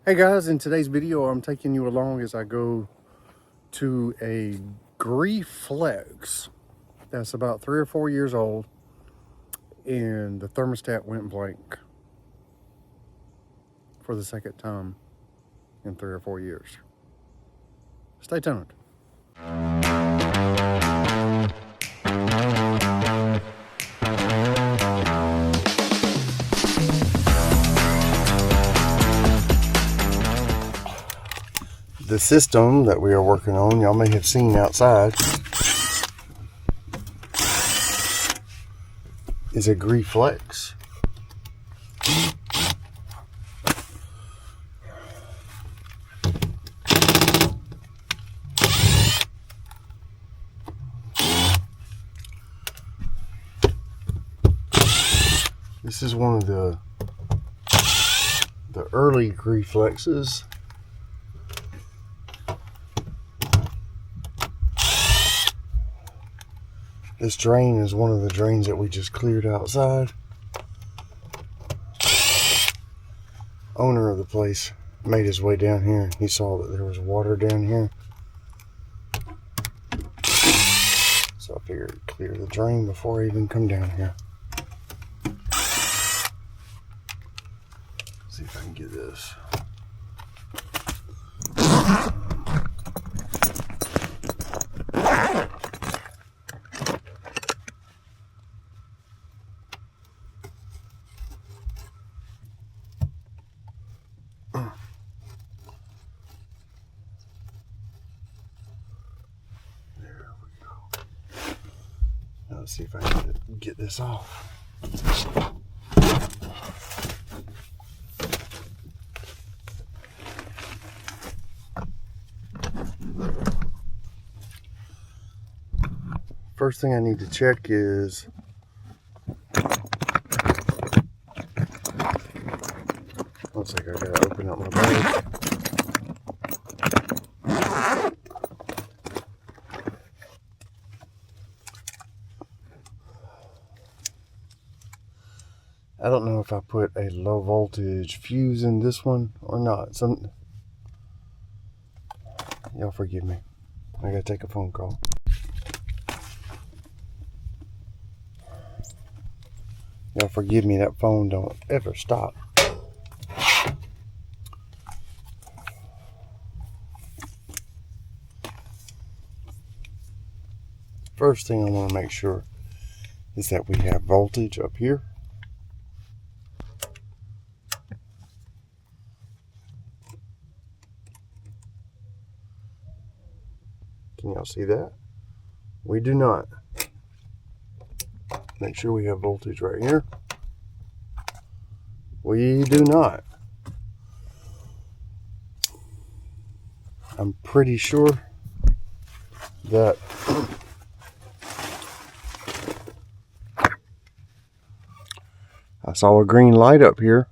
Hey guys, in today's video I'm taking you along as I go to a Gree Flexx that's about 3 or 4 years old, and the thermostat went blank for the second time in 3 or 4 years. Stay tuned. The system that we are working on, y'all may have seen outside, is a Gree Flexx. This is one of the early Gree Flexxes. This drain is one of the drains that we just cleared outside. Owner of the place made his way down here. He saw that there was water down here, so I figured I'd clear the drain before I even come down here. See if I can get this. Let's see if I can get this off. First thing I need to check is looks like I gotta open up my bag. I don't know if I put a low voltage fuse in this one or not. Y'all forgive me. I gotta take a phone call. Y'all forgive me, that phone don't ever stop. First thing I want to make sure is that we have voltage up here. Can y'all see that? We do not. Make sure we have voltage right here. We do not. I'm pretty sure that I saw a green light up here.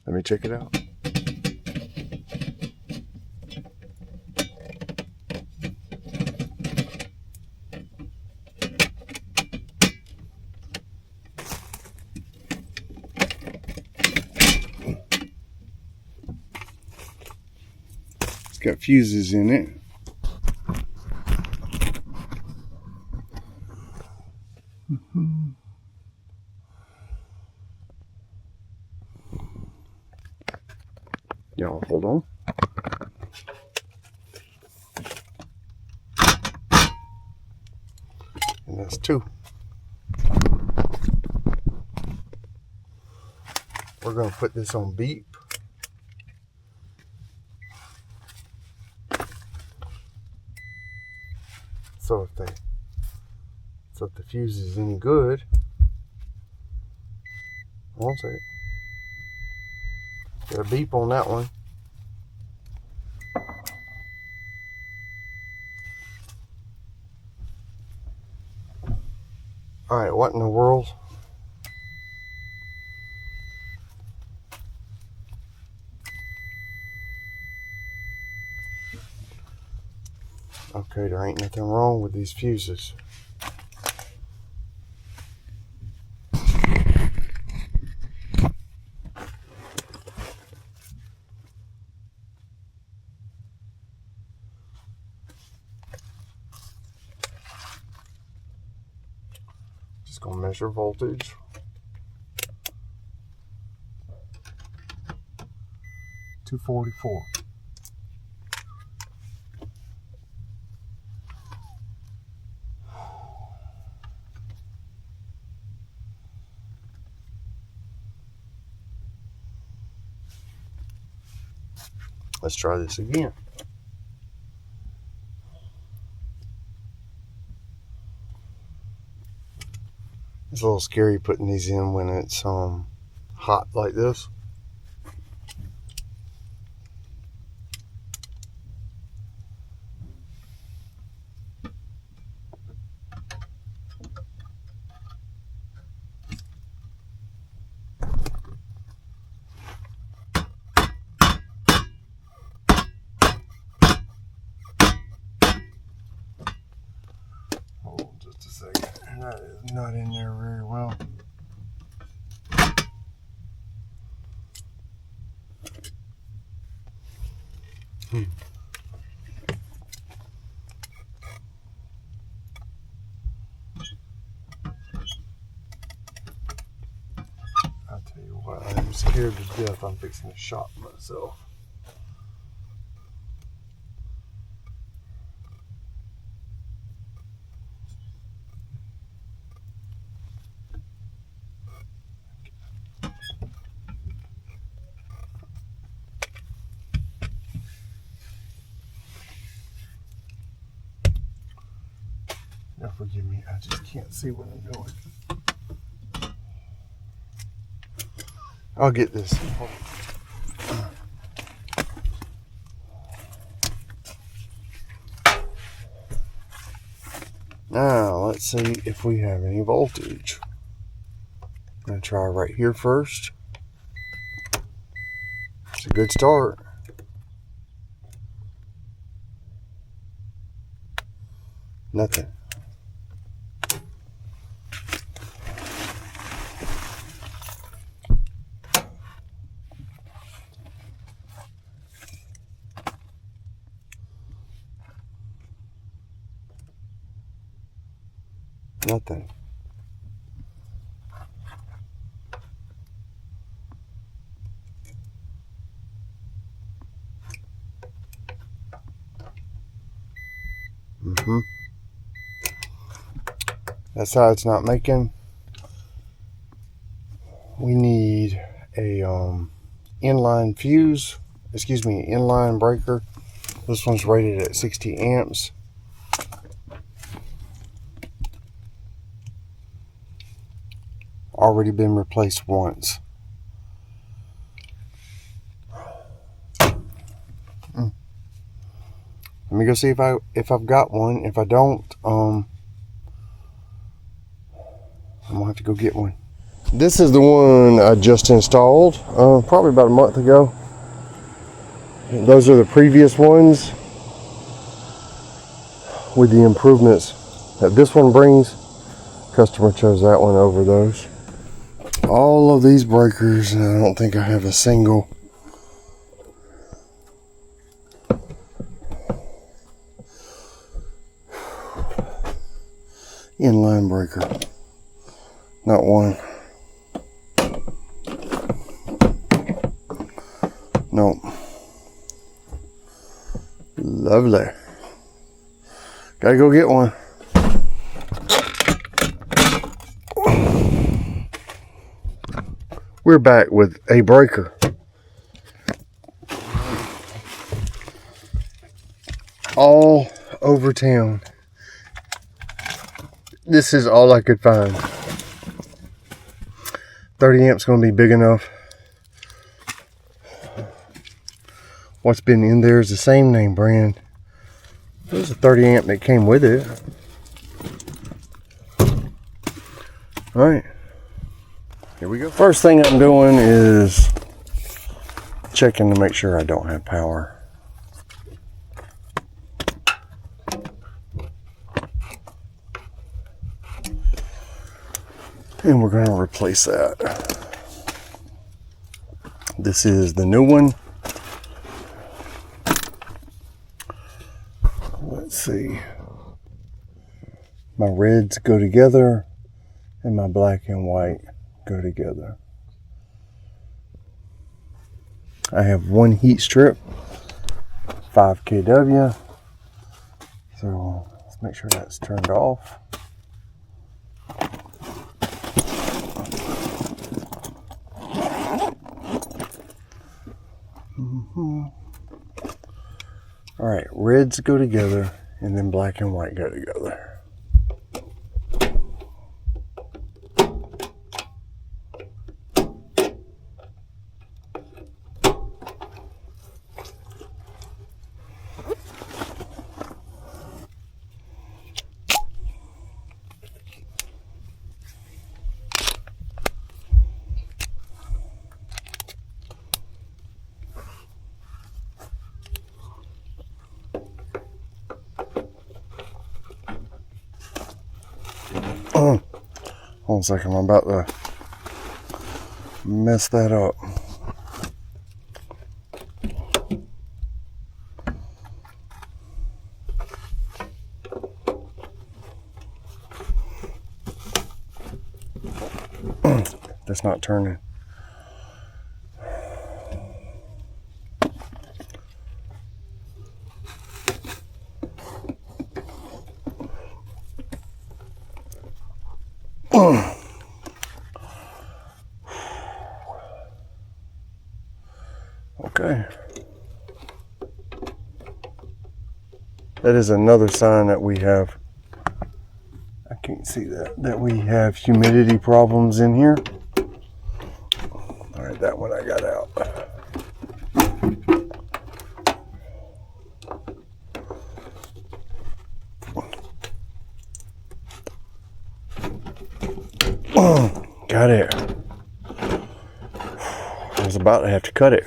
Let me check it out. It's got fuses in it. Y'all hold on. And that's 2. We're going to put this on beep. So if the fuse is any good, one second. Got a beep on that one. Alright, what in the world? Okay. Okay, there ain't nothing wrong with these fuses. Just gonna measure voltage. 244. Let's try this again. It's a little scary putting these in when it's hot like this. Hold on just a second. That is not in there very well. I'll tell you what, I'm scared to death I'm fixing to shock myself. Now forgive me, I just can't see what I'm doing. I'll get this. Now, let's see if we have any voltage. I'm going to try right here first. It's a good start. Nothing. Nothing. That's how it's not making. We need a inline fuse, inline breaker. This one's rated at 60 amps. Already been replaced once. Let me go see if I've got one. If I don't, I'm gonna have to go get one. This is the one I just installed, probably about a month ago. Those are the previous ones with the improvements that this one brings. Customer chose that one over those. All of these breakers, and I don't think I have a single inline breaker. Not one. Nope. Lovely. Gotta go get one. We're back with a breaker. All over town. This is all I could find. 30 amps gonna be big enough. What's been in there is the same name brand. There's a 30 amp that came with it. All right. Here we go. First thing I'm doing is checking to make sure I don't have power. And we're going to replace that. This is the new one. Let's see. My reds go together and my black and white go together. I have one heat strip, 5 kW. So let's make sure that's turned off. All right, reds go together and then black and white go together. Hold on a second, I'm about to mess that up. That's not turning. Okay. That is another sign that we have, I can't see that we have humidity problems in here. All right, that one I got out. Got it. I was about to have to cut it.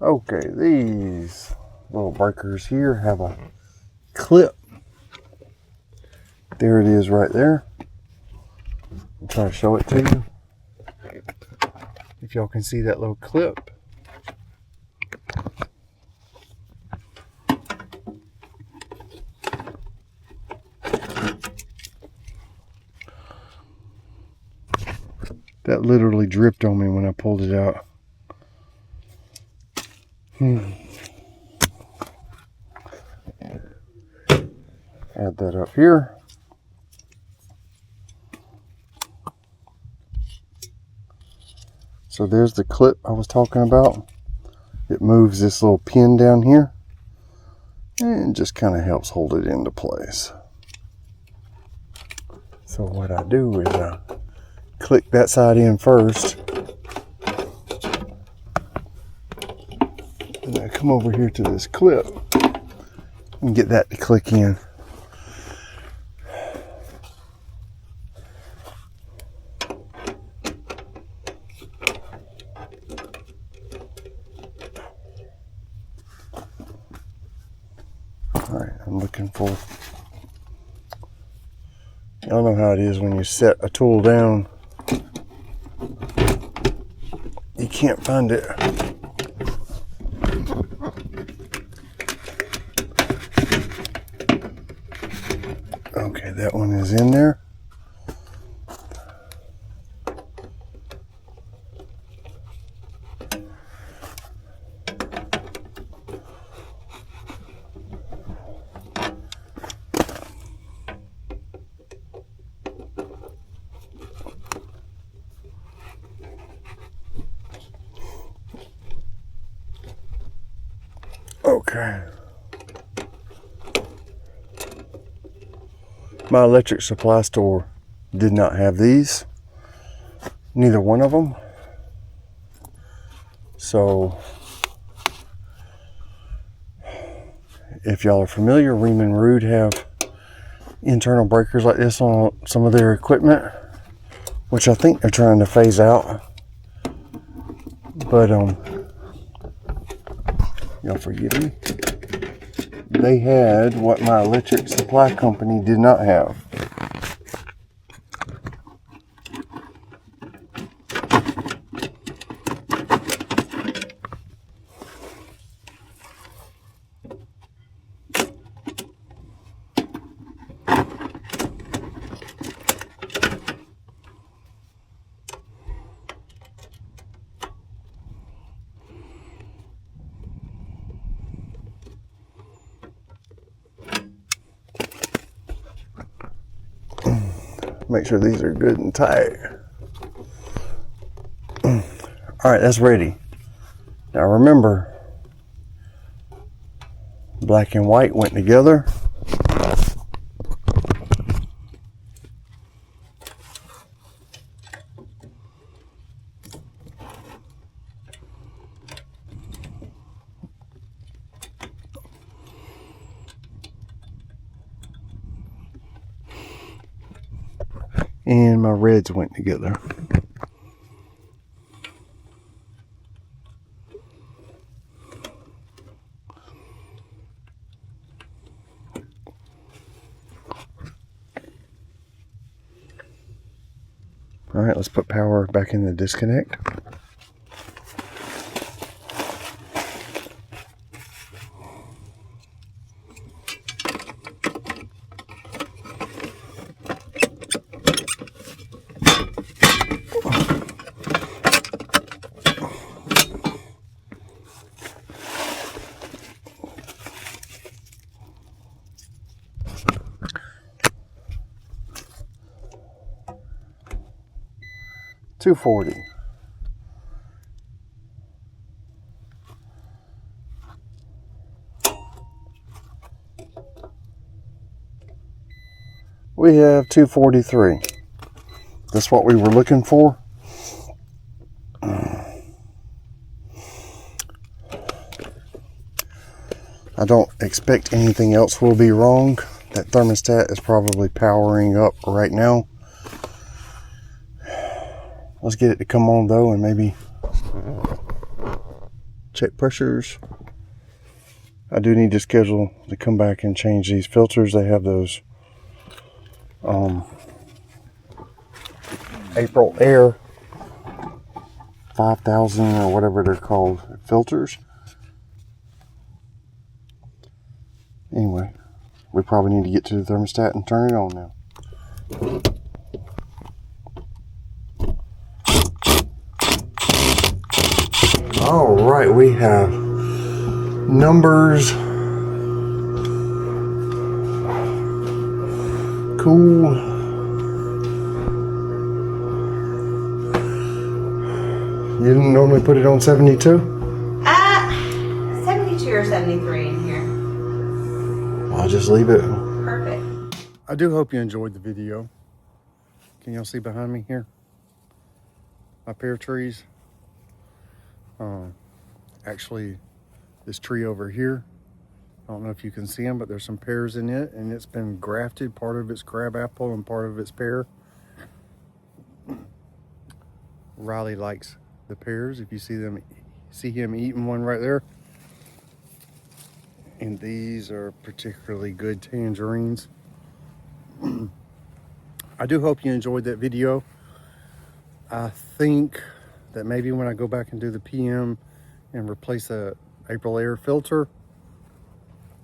Okay, these little breakers here have a clip. There it is right there. I'll try to show it to you. If y'all can see that little clip. That literally dripped on me when I pulled it out. Add that up here. So there's the clip I was talking about. It moves this little pin down here and just kind of helps hold it into place. So what I do is I click that side in first. And I come over here to this clip and get that to click in. All right, I'm looking for, y'all know how it is when you set a tool down, you can't find it. Okay, that one is in there. Okay. My electric supply store did not have these. Neither one of them. So, if y'all are familiar, Riemann Rude have internal breakers like this on some of their equipment, which I think they're trying to phase out. But Y'all forgive me. They had what my electric supply company did not have. Make sure these are good and tight. All right, that's ready. Now remember, black and white went together. And my reds went together. All right, let's put power back in the disconnect. $240. We have $243. That's what we were looking for. I don't expect anything else will be wrong. That thermostat is probably powering up right now. Let's get it to come on though, and maybe check pressures. I do need to schedule to come back and change these filters. They have those April Air 5000 or whatever they're called filters. Anyway, we probably need to get to the thermostat and turn it on now. All right, we have numbers. Cool. You didn't normally put it on 72? 72 or 73 in here. I'll just leave it. Perfect. I do hope you enjoyed the video. Can y'all see behind me here? My pear trees. Actually, this tree over here, I don't know if you can see them, but there's some pears in it, and it's been grafted. Part of it's crab apple and part of it's pear. Riley likes the pears. If you see him eating one right there. And these are particularly good tangerines. I do hope you enjoyed that video. I think that maybe when I go back and do the PM and replace the April Air filter,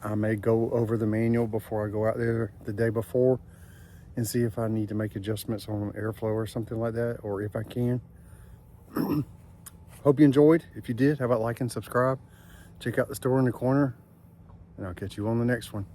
I may go over the manual before I go out there the day before and see if I need to make adjustments on airflow or something like that, or if I can. Hope you enjoyed. If you did, how about like and subscribe? Check out the store in the corner, and I'll catch you on the next one.